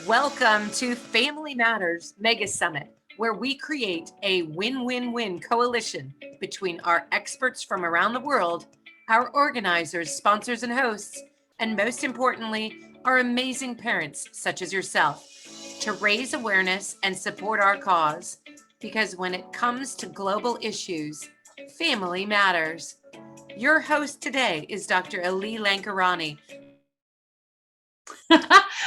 Welcome to Family Matters Mega Summit, where we create a win-win-win coalition between our experts from around the world, our organizers, sponsors, and hosts, and most importantly, our amazing parents, such as yourself, to raise awareness and support our cause. Because when it comes to global issues, family matters. Your host today is Dr. Ali Lankarani.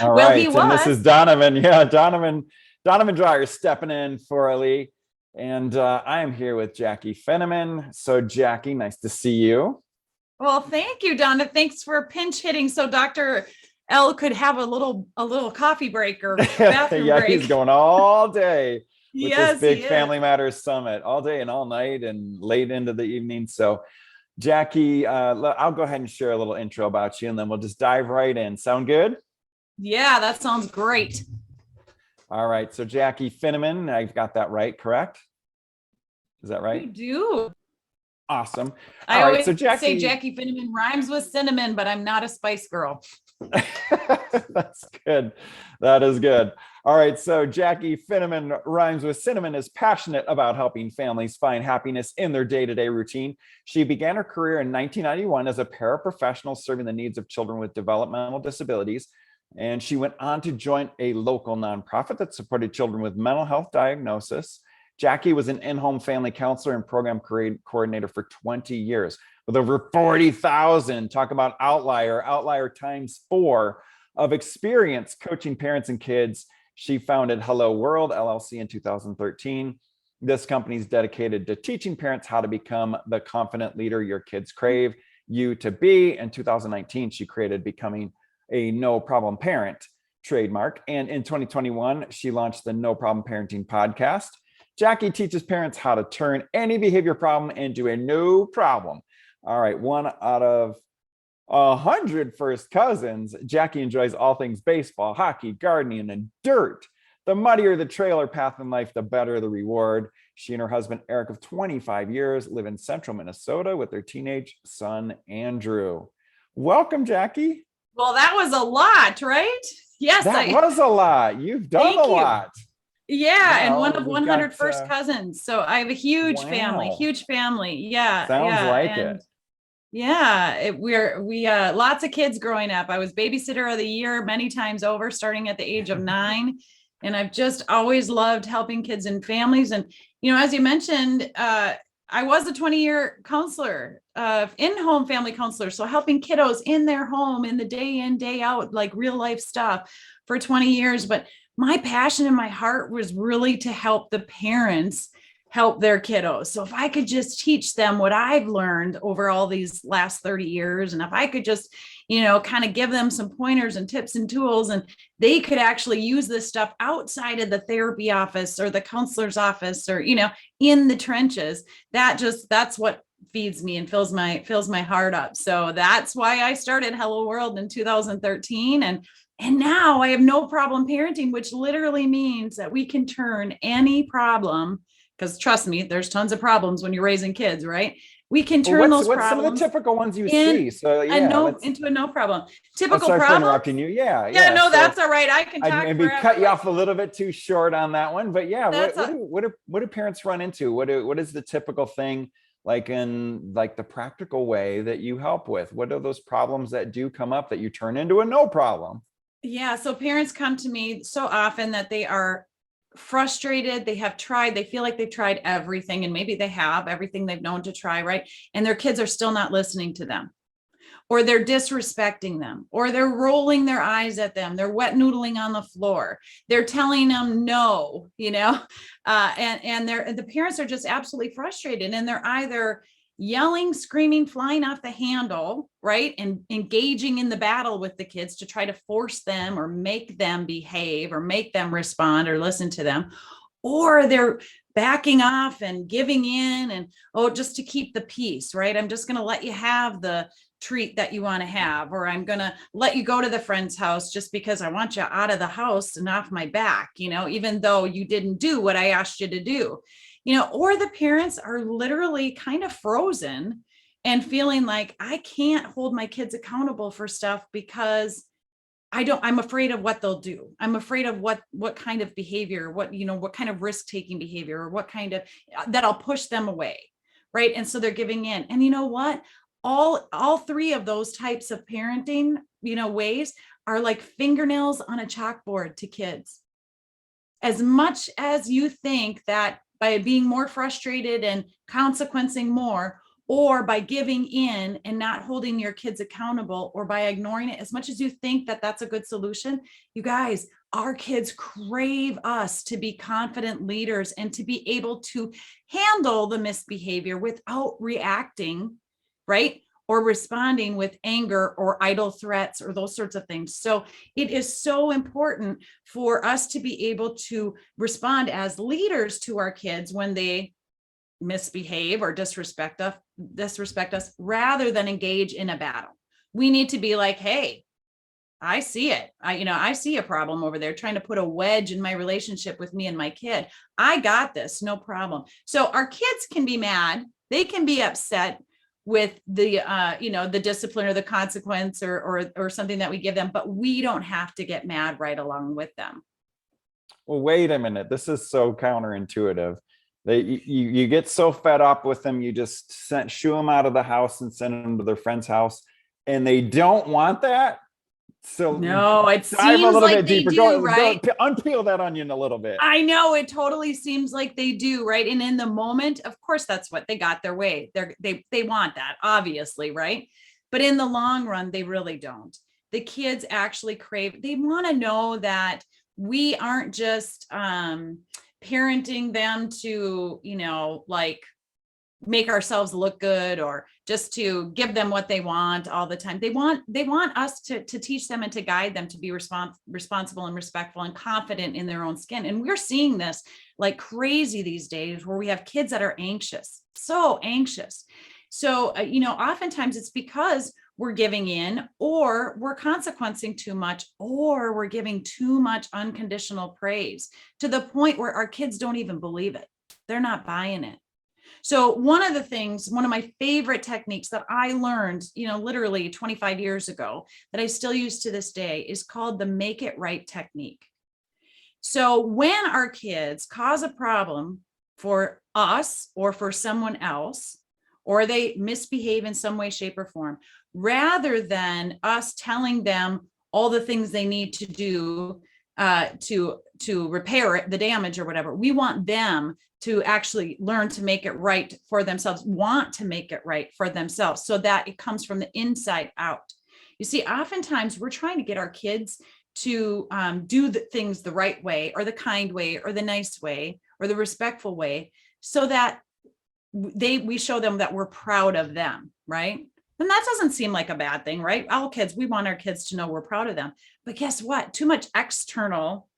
All Well, right, he and was. this is Donovan. Yeah, Donovan Dreyer stepping in for Ali, and I am here with Jaclyn Finneman. So, Jackie, nice to see you. Well, thank you, Donna. Thanks for pinch hitting so Dr. L could have a little coffee break or bathroom Yeah, break. he's going all day with Yes, this big he is. Family Matters Summit, all day and all night and late into the evening. So, Jackie, I'll go ahead and share a little intro about you, and then we'll just dive right in. Sound good? Yeah, that sounds great. All right. So, Jaclyn Finneman, I've got that right, correct? Is that right? You do. Awesome. I All always right, so say Jaclyn Finneman rhymes with cinnamon, but I'm not a Spice Girl. That's good. That is good. All right. So Jaclyn Finneman rhymes with cinnamon, is passionate about helping families find happiness in their day-to-day routine. She began her career in 1991 as a paraprofessional serving the needs of children with developmental disabilities. And she went on to join a local nonprofit that supported children with mental health diagnosis. Jackie was an in-home family counselor and program coordinator for 20 years with over 40,000, talk about outlier times 4 of experience coaching parents and kids. She founded Hello World LLC in 2013. This company is dedicated to teaching parents how to become the confident leader your kids crave you to be. In 2019, she created Becoming a No Problem Parent trademark. And in 2021, she launched the No Problem Parenting podcast. Jackie teaches parents how to turn any behavior problem into a no problem. All right, 1 out of 100 first cousins. Jackie enjoys all things baseball, hockey, gardening, and dirt. The muddier the trailer path in life, the better the reward. She and her husband, Eric, of 25 years, live in central Minnesota with their teenage son, Andrew. Welcome, Jackie. Well, that was a lot, right? Yes. That was a lot. You've done a lot. Yeah, and Wow, one of we've 100 got, first cousins. So I have a huge family. Yeah. Sounds like and it. Yeah, we lots of kids growing up. I was babysitter of the year many times over, starting at the age of 9. And I've just always loved helping kids and families. And, as you mentioned, I was a 20-year counselor, in-home family counselor. So helping kiddos in their home in the day in, day out, like real life stuff for 20 years. But my passion and my heart was really to help the parents help their kiddos. So if I could just teach them what I've learned over all these last 30 years, and if I could just, kind of give them some pointers and tips and tools, and they could actually use this stuff outside of the therapy office or the counselor's office or, in the trenches, that's what feeds me and fills my heart up. So that's why I started Hello World in 2013. And now I have no problem parenting, which literally means that we can turn any problem, because trust me, there's tons of problems when you're raising kids, right? We can turn those problems. What's some of the typical ones you see? So into a no problem. Typical sorry problem. for interrupting you. Yeah. No, so that's all right. I can talk. Maybe cut you off a little bit too short on that one, but yeah, what do parents run into? What is the typical thing, like in like the practical way that you help with? What are those problems that do come up that you turn into a no problem? Yeah. So parents come to me so often that they are frustrated. They feel like they've tried everything, and maybe they have everything they've known to try, right? And their kids are still not listening to them, or they're disrespecting them, or they're rolling their eyes at them. They're wet noodling on the floor. They're telling them no, and the parents are just absolutely frustrated, and they're either yelling, screaming, flying off the handle, right? And engaging in the battle with the kids to try to force them or make them behave or make them respond or listen to them. Or they're backing off and giving in and, just to keep the peace, right? I'm just going to let you have the treat that you want to have, or I'm going to let you go to the friend's house just because I want you out of the house and off my back, even though you didn't do what I asked you to do. Or the parents are literally kind of frozen and feeling like I can't hold my kids accountable for stuff because I'm afraid of what they'll do. I'm afraid of what kind of behavior, what kind of risk-taking behavior, or what kind of that'll push them away. Right. And so they're giving in. And you know what? All three of those types of parenting, ways are like fingernails on a chalkboard to kids. As much as you think that by being more frustrated and consequencing more, or by giving in and not holding your kids accountable, or by ignoring it, as much as you think that that's a good solution, you guys, our kids crave us to be confident leaders and to be able to handle the misbehavior without reacting, right? Or responding with anger or idle threats or those sorts of things. So it is so important for us to be able to respond as leaders to our kids when they misbehave or disrespect us, rather than engage in a battle. We need to be like, hey, I see it. I see a problem over there trying to put a wedge in my relationship with me and my kid. I got this, no problem. So our kids can be mad. They can be upset with the, the discipline or the consequence or something that we give them, but we don't have to get mad right along with them. Well, wait a minute. This is so counterintuitive. You get so fed up with them, you just shoo them out of the house and send them to their friend's house, and they don't want that. So no, it dive seems a little like bit they deeper. do, right? Unpeel that onion a little bit. I know, it totally seems like they do, right? And in the moment, of course, that's what they got their way. They want that, obviously, right? But in the long run, they really don't. The kids actually crave. They want to know that we aren't just parenting them to, like make ourselves look good or just to give them what they want all the time. They want us to teach them and to guide them to be responsible and respectful and confident in their own skin. And we're seeing this like crazy these days, where we have kids that are anxious, so anxious. So, oftentimes it's because we're giving in, or we're consequencing too much, or we're giving too much unconditional praise to the point where our kids don't even believe it. They're not buying it. So one of my favorite techniques that I learned, literally 25 years ago, that I still use to this day, is called the make it right technique. So when our kids cause a problem for us or for someone else, or they misbehave in some way, shape, or form, rather than us telling them all the things they need to do to repair the damage or whatever, we want them to actually learn to make it right for themselves, want to make it right for themselves, so that it comes from the inside out. You see, oftentimes we're trying to get our kids to do the things the right way, or the kind way, or the nice way, or the respectful way, so that we show them that we're proud of them, right? And that doesn't seem like a bad thing, right? All kids, we want our kids to know we're proud of them. But guess what? Too much external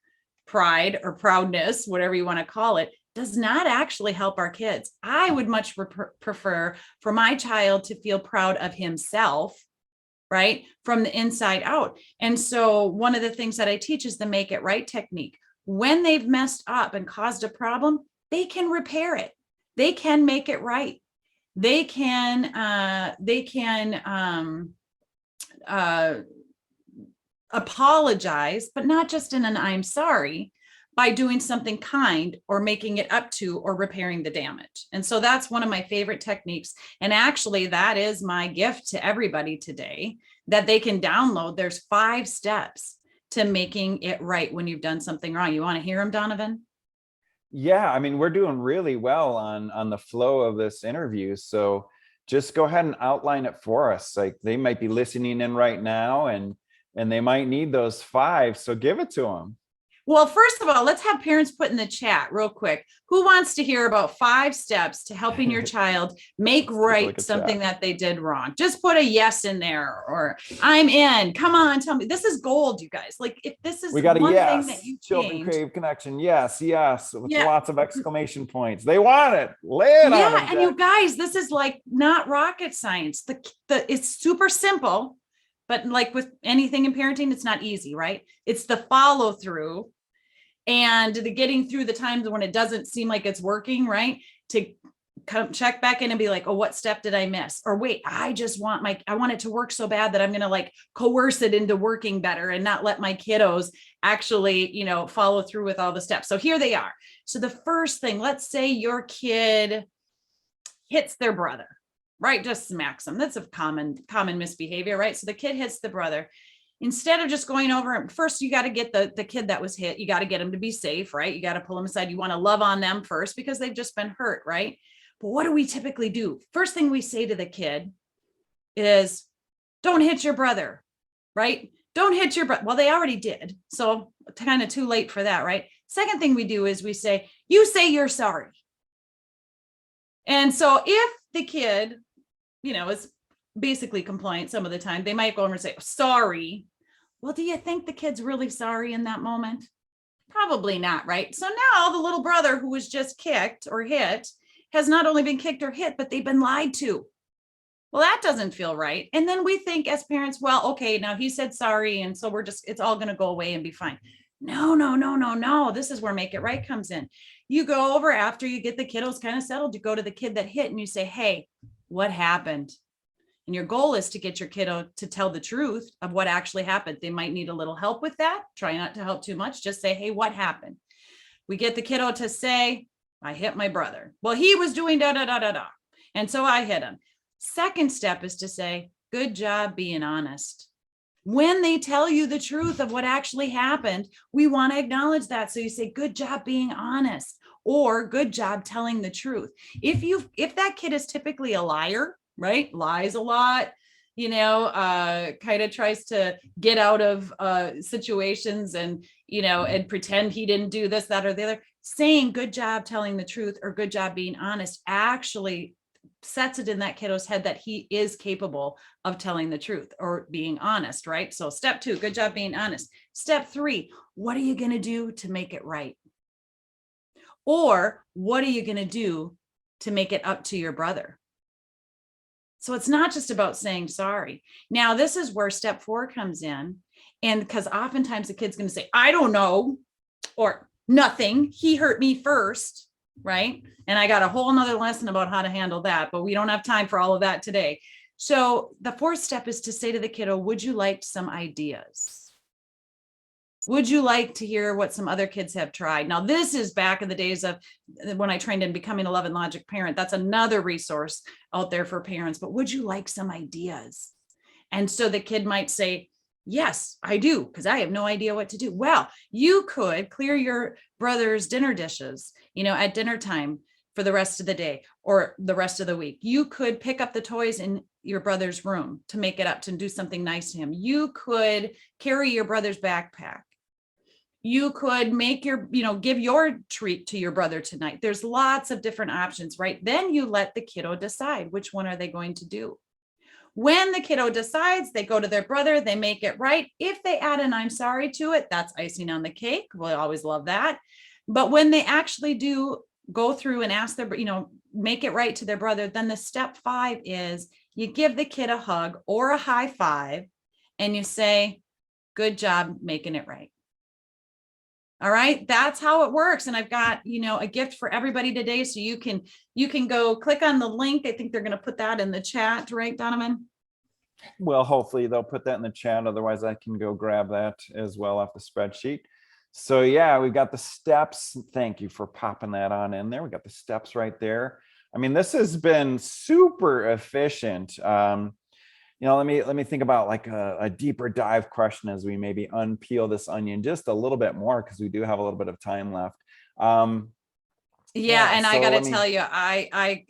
pride or proudness, whatever you want to call it, does not actually help our kids. I would much prefer for my child to feel proud of himself, right, from the inside out. And so one of the things that I teach is the make it right technique. When they've messed up and caused a problem, they can repair it. They can make it right. They can apologize, but not just in an I'm sorry, by doing something kind or making it up to or repairing the damage. And so that's one of my favorite techniques. And actually, that is my gift to everybody today, that they can download. There's 5 steps to making it right when you've done something wrong. You want to hear them, Donovan? Yeah, I mean, we're doing really well on the flow of this interview. So just go ahead and outline it for us. Like, they might be listening in right now, and they might need those 5. So give it to them. Well, first of all, let's have parents put in the chat real quick. Who wants to hear about 5 steps to helping your child make right something that they did wrong? Just put a yes in there, or I'm in. Come on, tell me. This is gold, you guys. Like, if this is we got one a yes. thing that you Children changed. Crave connection. Yes, with lots of exclamation points. They want it. Lay it on them. Yeah, and you guys, this is like not rocket science. It's super simple. But like with anything in parenting, it's not easy, right? It's the follow through and the getting through the times when it doesn't seem like it's working, right? To come check back in and be like, oh, what step did I miss? Or wait, I want it to work so bad that I'm going to like coerce it into working better and not let my kiddos actually, follow through with all the steps. So here they are. So the first thing, let's say your kid hits their brother, right? Just smacks them. That's a common misbehavior, right? So the kid hits the brother. Instead of just going over, first, you got to get the kid that was hit, you got to get him to be safe, right? You got to pull him aside. You want to love on them first because they've just been hurt, right? But what do we typically do? First thing we say to the kid is, don't hit your brother, right? Don't hit your brother. Well, they already did. So kind of too late for that, right? Second thing we do is we say, you say you're sorry. And so if the kid, is basically compliant some of the time, they might go over and say, sorry. Well, do you think the kid's really sorry in that moment? Probably not, right? So now the little brother who was just kicked or hit has not only been kicked or hit, but they've been lied to. Well, that doesn't feel right. And then we think as parents, well, okay, now he said sorry. And so it's all going to go away and be fine. No. This is where make it right comes in. You go over after you get the kiddos kind of settled, you go to the kid that hit and you say, hey, what happened? And your goal is to get your kiddo to tell the truth of what actually happened. They might need a little help with that. Try not to help too much. Just say, hey, what happened? We get the kiddo to say, I hit my brother. Well, he was doing da, da, da, da, da. And so I hit him. Second step is to say, good job being honest. When they tell you the truth of what actually happened, we want to acknowledge that. So you say, good job being honest, or good job telling the truth. If that kid is typically a liar, right? Lies a lot, kind of tries to get out of situations and, and pretend he didn't do this, that, or the other. Saying good job telling the truth or good job being honest actually sets it in that kiddo's head that he is capable of telling the truth or being honest, right? So step 2, good job being honest. Step 3, what are you going to do to make it right? Or what are you going to do to make it up to your brother? So it's not just about saying sorry. Now, this is where step 4 comes in. And because oftentimes the kid's going to say, I don't know, or nothing, he hurt me first, right? And I got a whole nother lesson about how to handle that, but we don't have time for all of that today. So the 4th step is to say to the kiddo, would you like some ideas? Would you like to hear what some other kids have tried? Now, this is back in the days of when I trained in becoming a Love and Logic parent. That's another resource out there for parents, but would you like some ideas? And so the kid might say, yes, I do, because I have no idea what to do. Well, you could clear your brother's dinner dishes, at dinner time for the rest of the day or the rest of the week. You could pick up the toys in your brother's room to make it up, to do something nice to him. You could carry your brother's backpack. You could make give your treat to your brother tonight. There's lots of different options, right? Then you let the kiddo decide which one are they going to do. When the kiddo decides, they go to their brother, they make it right. If they add an I'm sorry to it, that's icing on the cake. We'll always love that. But when they actually do go through and ask their, make it right to their brother, then the step 5 is you give the kid a hug or a high five and you say, good job making it right. All right, that's how it works. And I've got, a gift for everybody today. So you can go click on the link. I think they're going to put that in the chat, right, Donovan? Well, hopefully they'll put that in the chat. Otherwise, I can go grab that as well off the spreadsheet. So yeah, we've got the steps. Thank you for popping that on in there. We got the steps right there. I mean, this has been super efficient. Let me think about like a deeper dive question as we maybe unpeel this onion just a little bit more, because we do have a little bit of time left. Yeah, and so I got to tell you, I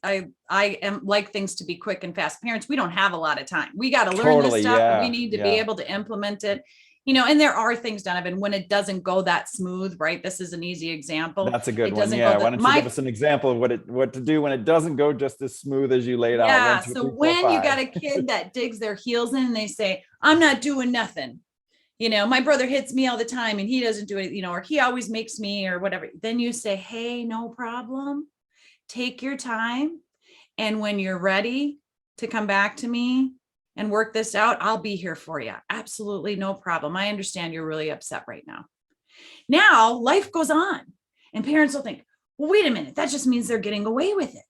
am like things to be quick and fast. Parents, we don't have a lot of time. We got to learn this stuff, and we need to be able to implement it. And there are things, Donovan, when it doesn't go that smooth, right? This is an easy example. That's a good one. Yeah. Why don't you give us an example of what to do when it doesn't go just as smooth as you laid out? Yeah. So when you got a kid that digs their heels in and they say, I'm not doing nothing. My brother hits me all the time and he doesn't do it, or he always makes me or whatever. Then you say, hey, no problem. Take your time. And when you're ready to come back to me and work this out, I'll be here for you. Absolutely no problem. I understand you're really upset right now. Now life goes on and parents will think, well, wait a minute, that just means they're getting away with it.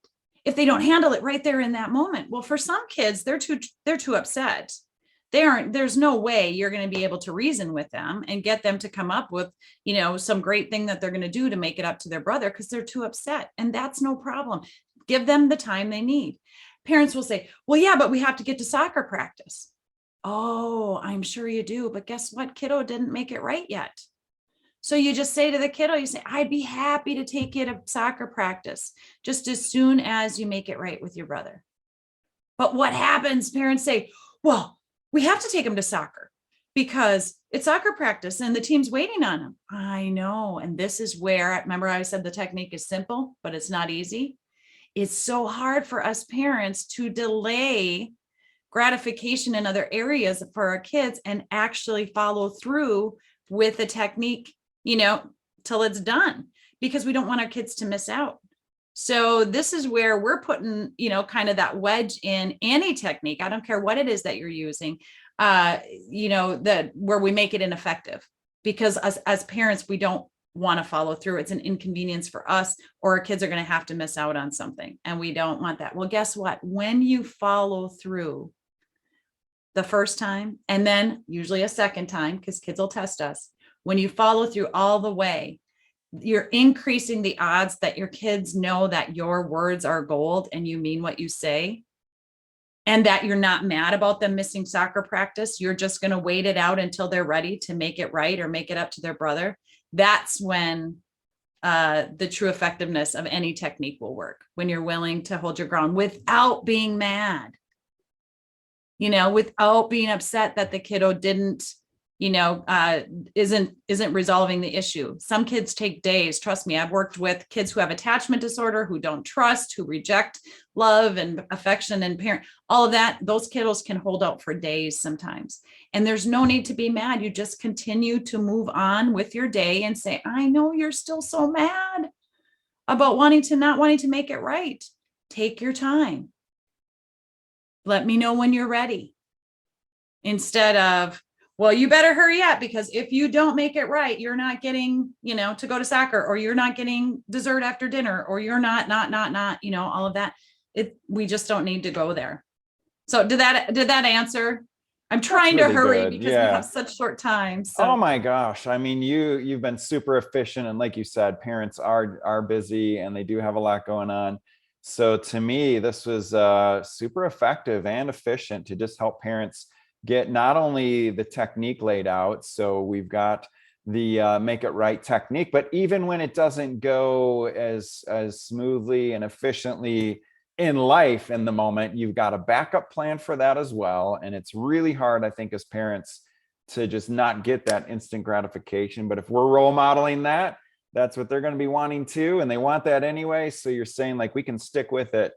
if they don't handle it right there in that moment. Well, for some kids, they're too upset. There's no way you're going to be able to reason with them and get them to come up with, some great thing that they're going to do to make it up to their brother, because they're too upset. And that's no problem. Give them the time they need. Parents will say, well, yeah, but we have to get to soccer practice. Oh, I'm sure you do. But guess what? Kiddo didn't make it right yet. So you just say to the kiddo, you say, I'd be happy to take you to soccer practice just as soon as you make it right with your brother. But what happens? Parents say, well, we have to take him to soccer because it's soccer practice and the team's waiting on him. I know. And this is where, remember I said the technique is simple, but it's not easy. It's so hard for us parents to delay gratification in other areas for our kids and actually follow through with the technique, till it's done, because we don't want our kids to miss out. So this is where we're putting, kind of that wedge in any technique. I don't care what it is that you're using, that where we make it ineffective, because as parents, we don't want to follow through. It's an inconvenience for us, or our kids are going to have to miss out on something. And we don't want that. Well, guess what? When you follow through the first time, and then usually a second time, because kids will test us, when you follow through all the way, you're increasing the odds that your kids know that your words are gold and you mean what you say, and that you're not mad about them missing soccer practice. You're just going to wait it out until they're ready to make it right or make it up to their brother. That's when the true effectiveness of any technique will work, when you're willing to hold your ground without being mad, without being upset that the kiddo didn't, isn't resolving the issue. Some kids take days. Trust me, I've worked with kids who have attachment disorder, who don't trust, who reject love and affection and parent, all of that. Those kiddos can hold out for days sometimes. And there's no need to be mad. You just continue to move on with your day and say, I know you're still so mad about not wanting to make it right. Take your time. Let me know when you're ready. Instead of, well, you better hurry up, because if you don't make it right, you're not getting, to go to soccer, or you're not getting dessert after dinner, or you're not, all of that. We just don't need to go there. So did that answer? I'm trying to hurry because we have such short time. So. Oh my gosh. I mean, you've been super efficient. And like you said, parents are busy and they do have a lot going on. So to me, this was super effective and efficient to just help parents get not only the technique laid out. So we've got the make it right technique, but even when it doesn't go as smoothly and efficiently in life in the moment, you've got a backup plan for that as well. And it's really hard, I think, as parents to just not get that instant gratification. But if we're role modeling that, that's what they're going to be wanting to, and they want that anyway. So you're saying, like, we can stick with it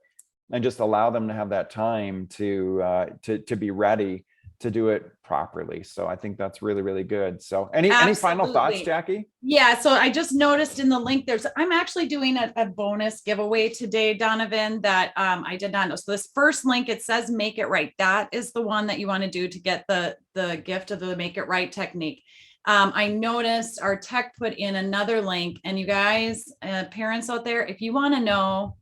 and just allow them to have that time to be ready to do it properly. So I think that's really, really good. So any final thoughts, Jackie? Yeah. So I just noticed in the link, I'm actually doing a bonus giveaway today, Donovan, that I did not know. So this first link, it says make it right. That is the one that you want to do to get the gift of the make it right technique. I noticed our tech put in another link, and you guys, parents out there, if you want to know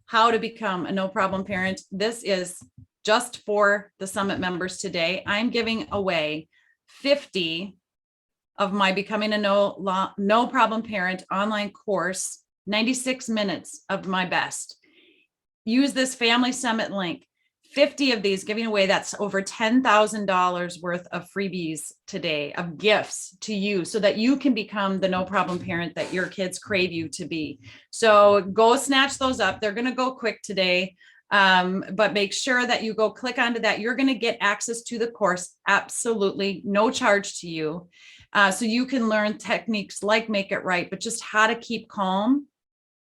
how to become a no problem parent, this is just for the summit members today. I'm giving away 50 of my Becoming a No Problem Parent online course, 96 minutes of my best. Use this Family Summit link. 50 of these giving away. That's over $10,000 worth of freebies today, of gifts to you, so that you can become the no problem parent that your kids crave you to be. So go snatch those up. They're going to go quick today. But make sure that you go click onto that. You're going to get access to the course, absolutely no charge to you. So you can learn techniques like make it right, but just how to keep calm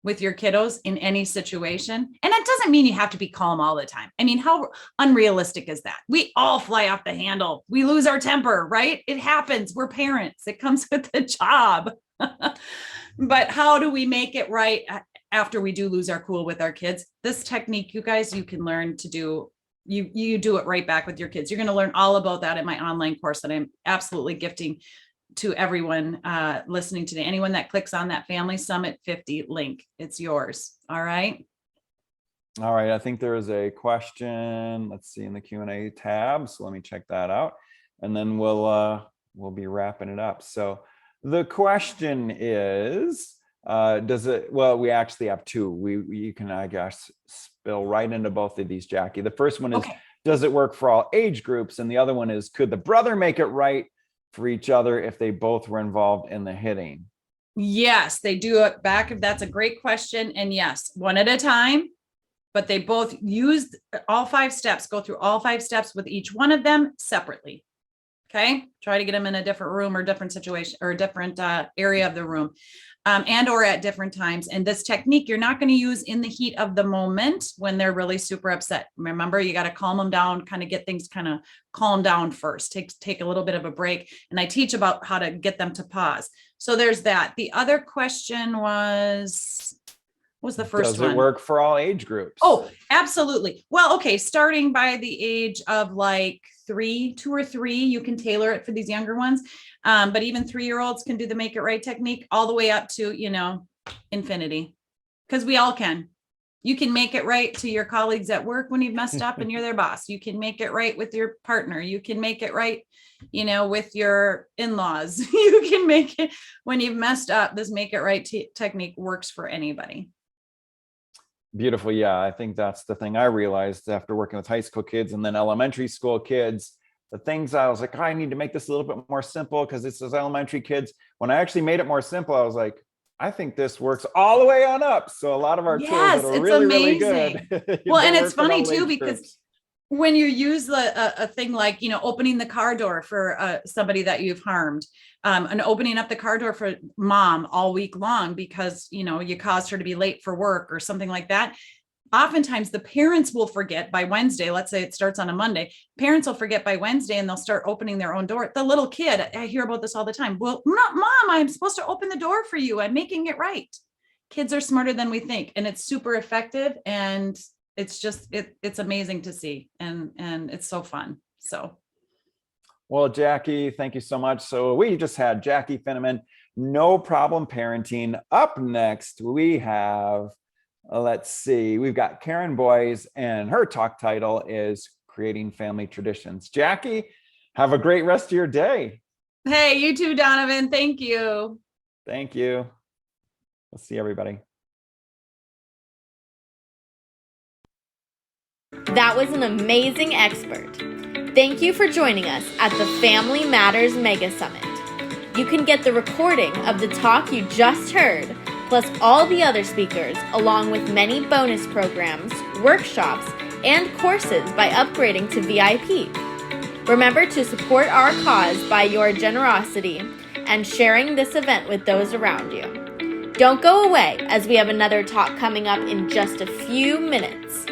with your kiddos in any situation. And that doesn't mean you have to be calm all the time. I mean, how unrealistic is that? We all fly off the handle. We lose our temper, right? It happens. We're parents. It comes with the job. But how do we make it right after we do lose our cool with our kids? This technique, you guys, you can learn to do. You do it right back with your kids. You're going to learn all about that in my online course that I'm absolutely gifting to everyone listening today. Anyone that clicks on that Family Summit 50 link, it's yours. All right. All right, I think there is a question. Let's see in the Q&A tab. So let me check that out, and then we'll be wrapping it up. So the question is, well, we actually have two. You can, I guess, spill right into both of these, Jackie. The first one is, Okay. does it work for all age groups? And the other one is, could the brother make it right for each other if they both were involved in the hitting? Yes, they do it back. That's a great question. And yes, one at a time, but they both use all 5 steps, go through all 5 steps with each one of them separately. Okay. Try to get them in a different room or different situation or a different area of the room, and or at different times. And this technique, you're not going to use in the heat of the moment when they're really super upset. Remember, you got to calm them down, kind of get things kind of calm down first, take a little bit of a break. And I teach about how to get them to pause. So there's that. The other question was the first one? Does it work for all age groups? Oh, absolutely. Well, okay. Starting by the age of like 2 or 3, you can tailor it for these younger ones. But even 3-year-olds can do the make it right technique all the way up to, infinity, because we all can. You can make it right to your colleagues at work when you've messed up and you're their boss. You can make it right with your partner. You can make it right, with your in-laws. You can make it when you've messed up. This make it right technique works for anybody. Beautiful. Yeah, I think that's the thing I realized after working with high school kids and then elementary school kids. The things I was like, I need to make this a little bit more simple because it's those elementary kids. When I actually made it more simple, I was like, I think this works all the way on up. So a lot of our tools that are really, really good. Well, and it's funny too, because when you use a thing like, opening the car door for somebody that you've harmed, and opening up the car door for mom all week long because, you caused her to be late for work or something like that. Oftentimes the parents will forget by Wednesday. Let's say it starts on a Monday. Parents will forget by Wednesday and they'll start opening their own door. The little kid, I hear about this all the time. Well, not mom, I'm supposed to open the door for you. I'm making it right. Kids are smarter than we think, and it's super effective. And it's just, it's amazing to see. And it's so fun. So. Well, Jackie, thank you so much. So we just had Jaclyn Finneman, No Problem Parenting. Up next, we have, let's see, we've got Karen Boyes, and her talk title is Creating Family Traditions. Jackie, have a great rest of your day. Hey, you too, Donovan. Thank you. Thank you. We'll see everybody. That was an amazing expert. Thank you for joining us at the Family Matters Mega Summit. You can get the recording of the talk you just heard, plus all the other speakers, along with many bonus programs, workshops, and courses by upgrading to VIP. Remember to support our cause by your generosity and sharing this event with those around you. Don't go away, as we have another talk coming up in just a few minutes.